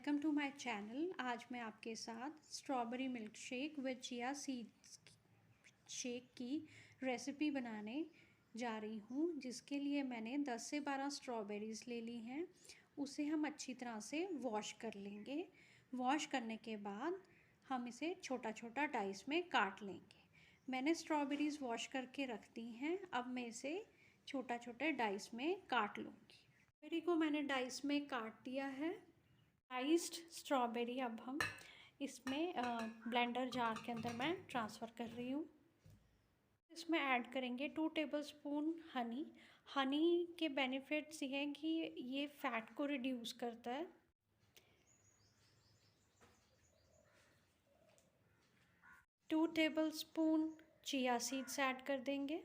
Welcome to my channel. आज मैं आपके साथ strawberry milk shake with chia seeds shake की रेसिपी बनाने जा रही हूँ, जिसके लिए मैंने 10 से 12 स्ट्रॉबेरीज़ ले ली हैं। उसे हम अच्छी तरह से वॉश कर लेंगे। वॉश करने के बाद हम इसे छोटा छोटा डाइस में काट लेंगे। मैंने स्ट्रॉबेरीज़ वॉश करके रख दी हैं। अब मैं इसे छोटा छोटे डाइस में काट लूँगी। स्ट्रॉबेरी को मैंने डाइस में काट दिया है। स्लाइस्ड स्ट्रॉबेरी अब हम इसमें ब्लेंडर जार के अंदर मैं ट्रांसफ़र कर रही हूँ। इसमें ऐड करेंगे 2 टेबलस्पून हनी। हनी के बेनिफिट्स ये हैं कि ये फ़ैट को रिड्यूस करता है। 2 टेबलस्पून चिया सीड्स ऐड कर देंगे।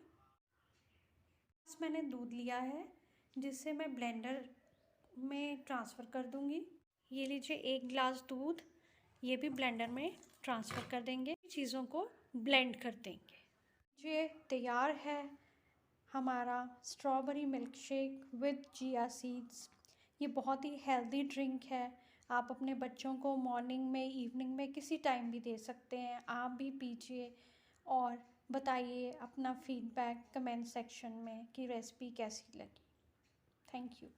मैंने दूध लिया है जिसे मैं ब्लेंडर में ट्रांसफ़र कर दूँगी। ये लीजिए 1 गिलास दूध, ये भी ब्लेंडर में ट्रांसफ़र कर देंगे। चीज़ों को ब्लेंड कर देंगे। ये तैयार है हमारा strawberry milk shake with chia seeds. ये बहुत ही हेल्दी ड्रिंक है। आप अपने बच्चों को मॉर्निंग में, इवनिंग में, किसी टाइम भी दे सकते हैं। आप भी पीजिए और बताइए अपना फीडबैक कमेंट सेक्शन में कि रेसिपी कैसी लगी। Thank you.